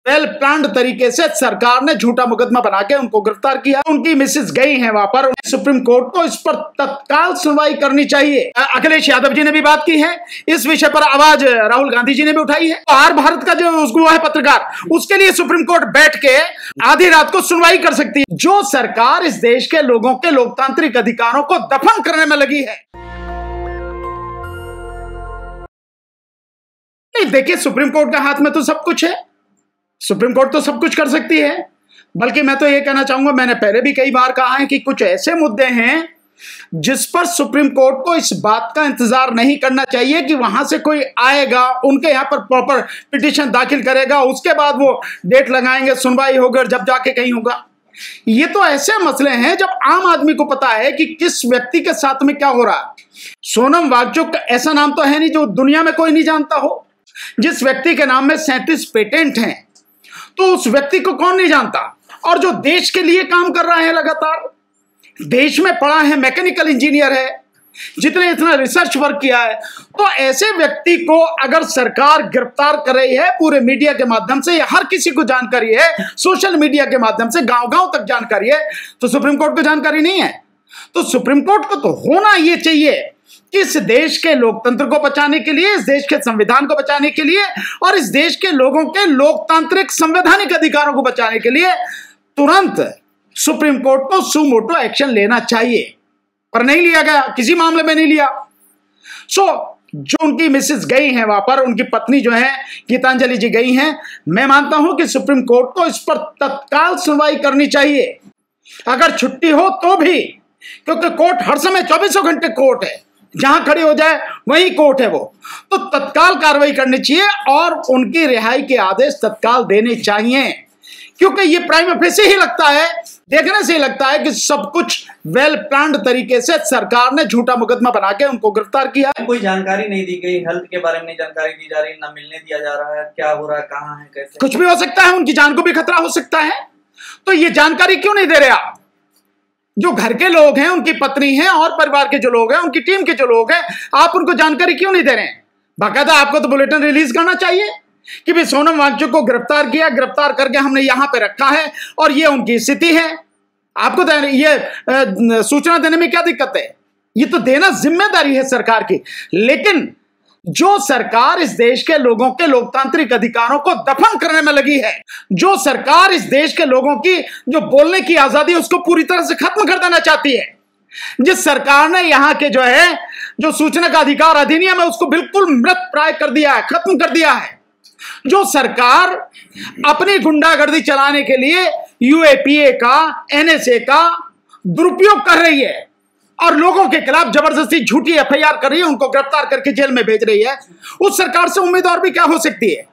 Well planned तरीके से सरकार ने झूठा मुकदमा बना के उनको गिरफ्तार किया। उनकी मिसेस गई हैं वहां पर, सुप्रीम कोर्ट को इस पर तत्काल सुनवाई करनी चाहिए। अखिलेश यादव जी ने भी बात की है इस विषय पर, आवाज राहुल गांधी जी ने भी उठाई है। आर भारत का जो वो है पत्रकार, उसके लिए सुप्रीम कोर्ट बैठ के आधी रात को सुनवाई कर सकती है। जो सरकार इस देश के लोगों के लोकतांत्रिक अधिकारों को दफन करने में लगी है। नहीं देखिए, सुप्रीम कोर्ट के हाथ में तो सब कुछ है, सुप्रीम कोर्ट तो सब कुछ कर सकती है। बल्कि मैं तो ये कहना चाहूंगा, मैंने पहले भी कई बार कहा है कि कुछ ऐसे मुद्दे हैं जिस पर सुप्रीम कोर्ट को इस बात का इंतजार नहीं करना चाहिए कि वहां से कोई आएगा, उनके यहां पर प्रॉपर पिटीशन दाखिल करेगा, उसके बाद वो डेट लगाएंगे, सुनवाई होगी और जब जाके कहीं होगा। ये तो ऐसे मसले हैं जब आम आदमी को पता है कि किस व्यक्ति के साथ में क्या हो रहा है। सोनम वांगचुक ऐसा नाम तो है नहीं जो दुनिया में कोई नहीं जानता हो। जिस व्यक्ति के नाम में 37 पेटेंट हैं, तो उस व्यक्ति को कौन नहीं जानता। और जो देश के लिए काम कर रहा है लगातार, देश में पढ़ा है, मैकेनिकल इंजीनियर है, जितने इतना रिसर्च वर्क किया है, तो ऐसे व्यक्ति को अगर सरकार गिरफ्तार कर रही है पूरे मीडिया के माध्यम से, या हर किसी को जानकारी है, सोशल मीडिया के माध्यम से गांव-गांव तक जानकारी है, तो सुप्रीम कोर्ट को जानकारी नहीं है। तो सुप्रीम कोर्ट को तो होना यह चाहिए कि इस देश के लोकतंत्र को बचाने के लिए, इस देश के संविधान को बचाने के लिए और इस देश के लोगों के लोकतांत्रिक संवैधानिक अधिकारों को बचाने के लिए तुरंत सुप्रीम कोर्ट को सुमोटो एक्शन लेना चाहिए, पर नहीं लिया गया, किसी मामले में नहीं लिया। जो उनकी मिसेस गई हैं वहां पर, उनकी पत्नी जो है गीतांजलि जी गई हैं, मैं मानता हूं कि सुप्रीम कोर्ट को इस पर तत्काल सुनवाई करनी चाहिए। अगर छुट्टी हो तो भी, क्योंकि कोर्ट हर समय 24 घंटे कोर्ट है, जहां खड़े हो जाए वही कोर्ट है वो, तो तत्काल कार्रवाई करनी चाहिए और उनकी रिहाई के आदेश तत्काल देने चाहिए। क्योंकि ये प्राइम फेसी ही लगता है, देखने से ही लगता है कि सब कुछ वेल प्लान्ड तरीके से सरकार ने झूठा मुकदमा बना के उनको गिरफ्तार किया। कोई जानकारी नहीं दी गई, हेल्थ के बारे में नहीं जानकारी दी जा रही, ना मिलने दिया जा रहा है, क्या हो रहा है, कहाँ है, कैसे, कुछ भी हो सकता है, उनकी जान को भी खतरा हो सकता है। तो ये जानकारी क्यों नहीं दे रहे आप? जो घर के लोग हैं, उनकी पत्नी हैं और परिवार के जो लोग हैं, उनकी टीम के जो लोग हैं, आप उनको जानकारी क्यों नहीं दे रहे हैं? बाकायदा आपको तो बुलेटिन रिलीज करना चाहिए कि भाई सोनम वांगचुक को गिरफ्तार किया, गिरफ्तार करके हमने यहां पे रखा है और ये उनकी स्थिति है। आपको ये सूचना देने में क्या दिक्कत है? ये तो देना जिम्मेदारी है सरकार की। लेकिन जो सरकार इस देश के लोगों के लोकतांत्रिक अधिकारों को दफन करने में लगी है, जो सरकार इस देश के लोगों की जो बोलने की आजादी है उसको पूरी तरह से खत्म कर देना चाहती है, जिस सरकार ने यहां के जो है जो सूचना का अधिकार अधिनियम है उसको बिल्कुल मृत प्राय कर दिया है, खत्म कर दिया है, जो सरकार अपनी गुंडागर्दी चलाने के लिए यूएपीए का, एनएसए का दुरुपयोग कर रही है और लोगों के खिलाफ जबरदस्ती झूठी एफआईआर कर रही है, उनको गिरफ्तार करके जेल में भेज रही है। उस सरकार से उम्मीद और भी क्या हो सकती है?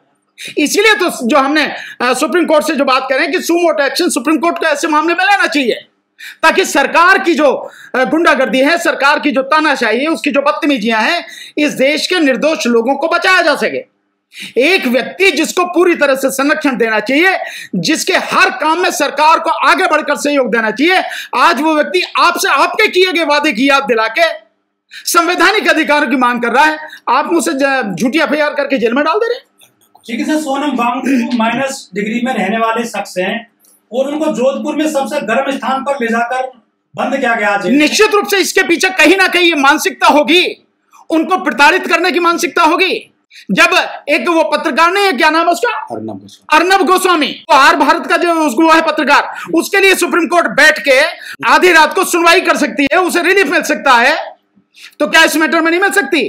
इसीलिए तो जो हमने सुप्रीम कोर्ट से जो बात करें कि सुमोटो एक्शन सुप्रीम कोर्ट को ऐसे मामले में लेना चाहिए, ताकि सरकार की जो गुंडागर्दी है, सरकार की जो तानाशाही है, उसकी जो बदतमीजियां हैं, इस देश के निर्दोष लोगों को बचाया जा सके। एक व्यक्ति जिसको पूरी तरह से संरक्षण देना चाहिए, जिसके हर काम में सरकार को आगे बढ़कर सहयोग देना चाहिए, आज वो व्यक्ति आपसे आपके किए गए वादे की याद दिला के संवैधानिक अधिकारों की मांग कर रहा है, आप मुझसे झूठी एफआईआर करके जेल में डाल दे रहे हैं। ठीक है sir, Sonam Wangchuk minus degree में रहने वाले शख्स हैं और उनको जोधपुर में सबसे गर्म स्थान पर ले जाकर बंद किया गया। निश्चित रूप से इसके पीछे कहीं ना कहीं ये मानसिकता होगी, उनको प्रताड़ित करने की मानसिकता होगी। जब एक वो पत्रकार नहीं है, क्या नाम है उसका, अर्नब गोस्वामी, वो आर भारत का जो वो है पत्रकार, उसके लिए सुप्रीम कोर्ट बैठ के आधी रात को सुनवाई कर सकती है, उसे रिलीफ मिल सकता है, तो क्या इस मैटर में नहीं मिल सकती?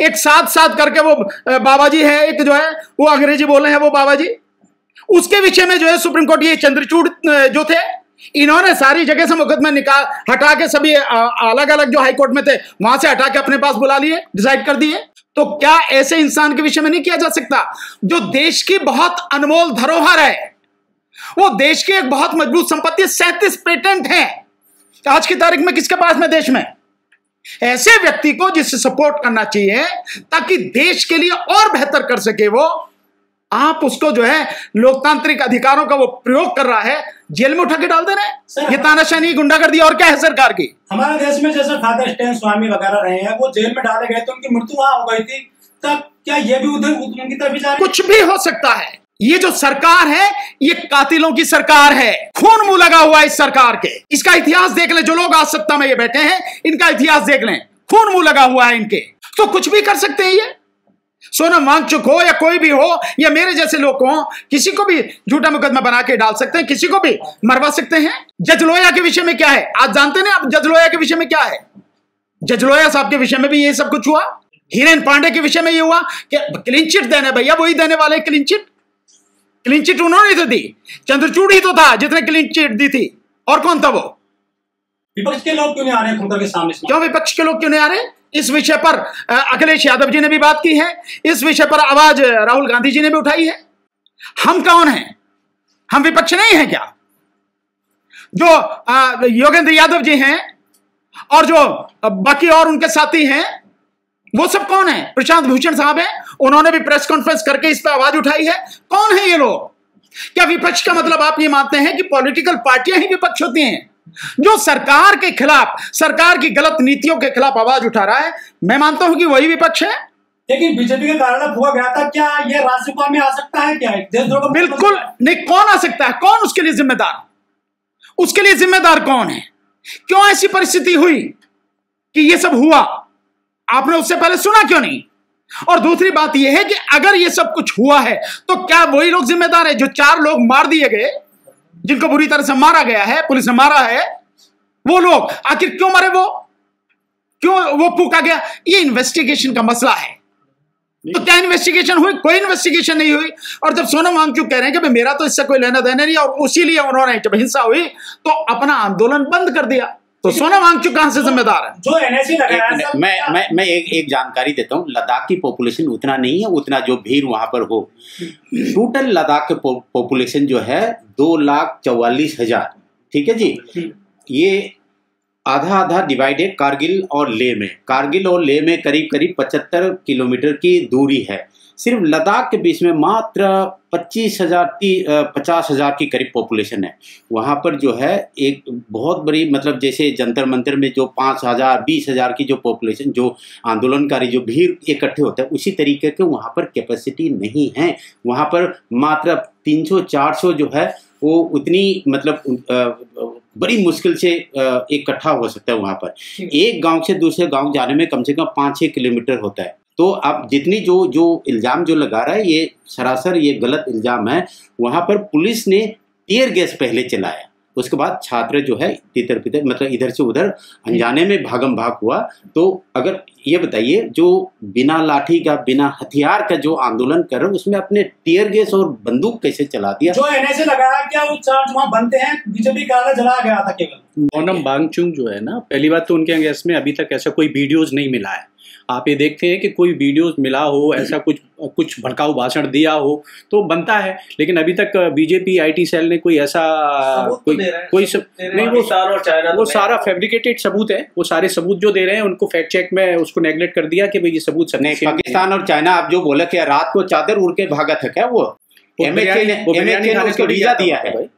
एक साथ करके वो बाबा जी है, एक जो है वो अंग्रेजी बोल रहे हैं वो बाबा जी, उसके विषय में जो है सुप्रीम कोर्ट ये चंद्रचूड़ जो थे, इन्होंने सारी जगह से मुकदमे हटा के सभी अलग अलग जो हाईकोर्ट में थे वहां से हटा के अपने पास बुला लिए, डिसाइड कर दिए। तो क्या ऐसे इंसान के विषय में नहीं किया जा सकता जो देश की बहुत अनमोल धरोहर है, वो देश की एक बहुत मजबूत संपत्ति, 37 पेटेंट हैं आज की तारीख में किसके पास में देश में? ऐसे व्यक्ति को जिससे सपोर्ट करना चाहिए ताकि देश के लिए और बेहतर कर सके वो, आप उसको जो है लोकतांत्रिक अधिकारों का वो प्रयोग कर रहा है, जेल में उठा के डाल दे रहे हैं। ये तानाशाही गुंडागर्दी और क्या है सरकार की? हमारे देश में जैसे फादर स्टैन स्वामी वगैरह रहे हैं, वो जेल में डाले गए तो उनकी मृत्यु वहां हो गई थी, तब क्या ये भी उधर उनकी तरफ जा रही है? कुछ भी हो सकता है, ये जो सरकार है ये कातिलों की सरकार है, खून मुंह लगा हुआ है इस सरकार के। इसका इतिहास देख लें, जो लोग आज सत्ता में ये बैठे हैं इनका इतिहास देख लें, खून मुंह लगा हुआ है इनके। तो कुछ भी कर सकते हैं ये, सोनम वांगचुक हो या कोई भी हो या मेरे जैसे लोग हो, किसी को भी झूठा मुकदमा बना के डाल सकते हैं, किसी को भी मरवा सकते हैं। जज लोया के विषय में क्या है आज जानते हैं आप? जज लोया के विषय में क्या है? जज लोया साहब के विषय में भी ये सब कुछ हुआ। हिरेन पांडे के विषय में ये हुआ कि क्लीन चिट देने, भैया वही देने वाले क्लीन चिट। क्लीन चिट उन्होंने तो दी, चंद्रचूड़ ही तो था जितने क्लीन चिट दी थी, और कौन था वो? विपक्ष के लोग क्यों नहीं आ रहे खुलकर के सामने? क्यों विपक्ष के लोग क्यों नहीं आ रहे? इस विषय पर अखिलेश यादव जी ने भी बात की है, इस विषय पर आवाज राहुल गांधी जी ने भी उठाई है। हम कौन हैं? हम विपक्ष नहीं है क्या? जो योगेंद्र यादव जी हैं और जो बाकी और उनके साथी हैं वो सब कौन है? प्रशांत भूषण साहब हैं, उन्होंने भी प्रेस कॉन्फ्रेंस करके इस पर आवाज उठाई है। कौन है ये लोग? क्या विपक्ष का मतलब आप ये मानते हैं कि पॉलिटिकल पार्टियां ही विपक्ष होती हैं? जो सरकार के खिलाफ, सरकार की गलत नीतियों के खिलाफ आवाज उठा रहा है, मैं मानता हूं कि वही विपक्ष है। लेकिन बीजेपी के कारण हुआ गया था, क्या ये राज्यसभा में आ सकता है? क्या बिल्कुल नहीं। कौन आ सकता है? कौन उसके लिए जिम्मेदार? उसके लिए जिम्मेदार कौन है? क्यों ऐसी परिस्थिति हुई कि ये सब हुआ? आपने उससे पहले सुना क्यों नहीं? और दूसरी बात यह है कि अगर ये सब कुछ हुआ है तो क्या वही लोग जिम्मेदार है? जो 4 लोग मार दिए गए, जिनको बुरी तरह से मारा गया है, पुलिस ने मारा है, वो लोग आखिर क्यों मरे? वो क्यों वो फूका गया? ये इन्वेस्टिगेशन का मसला है। तो क्या इन्वेस्टिगेशन हुई? कोई इन्वेस्टिगेशन नहीं हुई। और जब सोनम वांगचुक कह रहे हैं कि भाई मेरा तो इससे कोई लेना देना नहीं, और उसी लिए उन्होंने जब हिंसा हुई तो अपना आंदोलन बंद कर दिया, तो सोनम वांगचुक कहां से जिम्मेदार है? जो एनएससी लगाया। मैं एक जानकारी देता हूं। लद्दाख की पॉपुलेशन उतना नहीं है उतना जो भीड़ वहां पर हो। टोटल लद्दाख के पॉपुलेशन जो है 2,44,000, ठीक है जी। ये आधा आधा डिवाइड है कारगिल और लेह में। कारगिल और लेह में करीब करीब 75 किलोमीटर की दूरी है। सिर्फ लद्दाख के बीच में मात्र 50,000 की करीब पॉपुलेशन है। वहाँ पर जो है एक बहुत बड़ी, मतलब जैसे जंतर मंतर में जो 5,000 20,000 की जो पॉपुलेशन, जो आंदोलनकारी जो भीड़ इकट्ठे होते हैं, उसी तरीके के वहाँ पर कैपेसिटी नहीं है। वहाँ पर मात्र 300-400 जो है वो उतनी, मतलब बड़ी मुश्किल से इकट्ठा हो सकता है। वहाँ पर एक गांव से दूसरे गांव जाने में कम से कम 5-6 किलोमीटर होता है। तो अब जितनी जो इल्ज़ाम जो लगा रहा है, ये सरासर ये गलत इल्ज़ाम है। वहाँ पर पुलिस ने टीयर गैस पहले चलाया, उसके बाद छात्र जो है तितर बितर, मतलब इधर से उधर अनजाने में भागम भाग हुआ। तो अगर ये बताइए, जो बिना लाठी का, बिना हथियार का जो आंदोलन कर रहे हैं, उसमें अपने टीयर गैस और बंदूक कैसे चला दिया? जो एनएसए लगाया, क्या वो चार्ज वहाँ बनते हैं? बीजेपी कार्यालय जलाया गया था केवल। सोनम वांगचुक जो है ना, पहली बात तो उनके अगेंस्ट में अभी तक ऐसा कोई वीडियोज नहीं मिला है। आप ये देखते हैं कि कोई वीडियोस मिला हो, ऐसा कुछ भड़काऊ भाषण दिया हो तो बनता है, लेकिन अभी तक बीजेपी आईटी सेल ने कोई ऐसा नहीं, वो सारा फैब्रिकेटेड सबूत है। वो सारे सबूत जो दे रहे हैं उनको फैक्ट चेक में उसको नेग्लेक्ट कर दिया कि भाई ये सबूत नहीं। पाकिस्तान और चाइना, आप जो बोले कि रात को चादर उड़ के भागा था, क्या वो MHA ने उसको वीजा दिया है?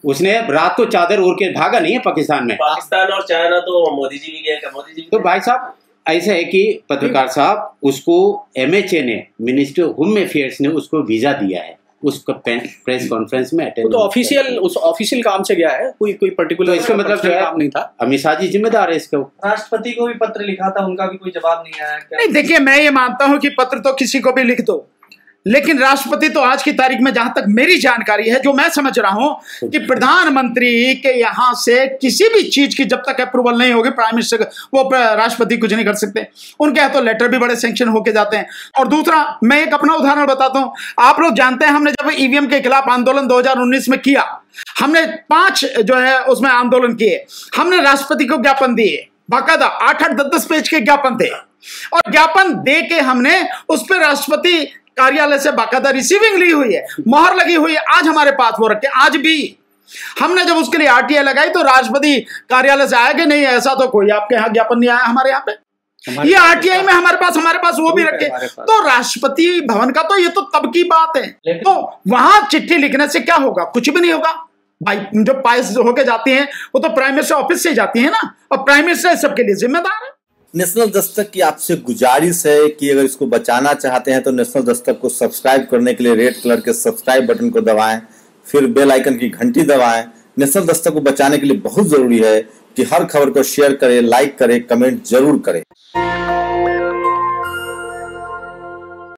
उसने रात को चादर उड़ के भागा नहीं है पाकिस्तान में। पाकिस्तान और चाइना तो मोदी जी भी गए, मोदी जी तो भाई साहब ऐसा है कि पत्रकार साहब, उसको MHA ने, मिनिस्ट्री ऑफ होम अफेयर्स ने उसको वीजा दिया है, उसको प्रेस कॉन्फ्रेंस में अटेंड, तो ऑफिशियल काम से गया है, कोई पर्टिकुलर, तो इसका मतलब काम नहीं था। अमित शाह जी जिम्मेदार है इसका। राष्ट्रपति को भी पत्र लिखा था, उनका भी कोई जवाब नहीं आया। नहीं, देखिए मैं ये मानता हूं कि पत्र तो किसी को भी लिख दो, लेकिन राष्ट्रपति तो आज की तारीख में, जहां तक मेरी जानकारी है, जो मैं समझ रहा हूं कि प्रधानमंत्री के यहां से किसी भी चीज की जब तक अप्रूवल नहीं होगी, प्राइम मिनिस्टर वो राष्ट्रपति कुछ नहीं कर सकते। उनके यहाँ तो लेटर भी बड़े सैंक्शन होके जाते हैं। और दूसरा, मैं एक अपना उदाहरण बताता हूं। आप लोग जानते हैं, हमने जब EVM के खिलाफ आंदोलन 2019 में किया, हमने 5 जो है उसमें आंदोलन किए। हमने राष्ट्रपति को ज्ञापन दिए, बाकायदा 8-8, 10-10 पेज के ज्ञापन थे, और ज्ञापन दे के हमने उस पर राष्ट्रपति कार्यालय से बाकायदा रिसीविंग ली हुई है, मोहर लगी हुई है। आज हमारे पास वो रखे, आज भी हमने जब उसके लिए RTI लगाई तो राष्ट्रपति कार्यालय से आया कि नहीं, ऐसा तो कोई आपके यहाँ ज्ञापन नहीं आया हमारे यहाँ पे, ये RTI में हमारे पास वो भी रखे। तो राष्ट्रपति भवन का तो ये तो तब की बात है। तो वहां चिट्ठी लिखने से क्या होगा? कुछ भी नहीं होगा भाई। जो पास होके जाती हैं वो तो प्राइम मिनिस्टर ऑफिस से जाती है ना, और प्राइम मिनिस्टर सबके लिए जिम्मेदार है। नेशनल दस्तक की आपसे गुजारिश है कि अगर इसको बचाना चाहते हैं तो नेशनल दस्तक को सब्सक्राइब करने के लिए रेड कलर के सब्सक्राइब बटन को दबाएं, फिर बेल आइकन की घंटी दबाएं। नेशनल दस्तक को बचाने के लिए बहुत जरूरी है कि हर खबर को शेयर करें, लाइक करें, कमेंट जरूर करें।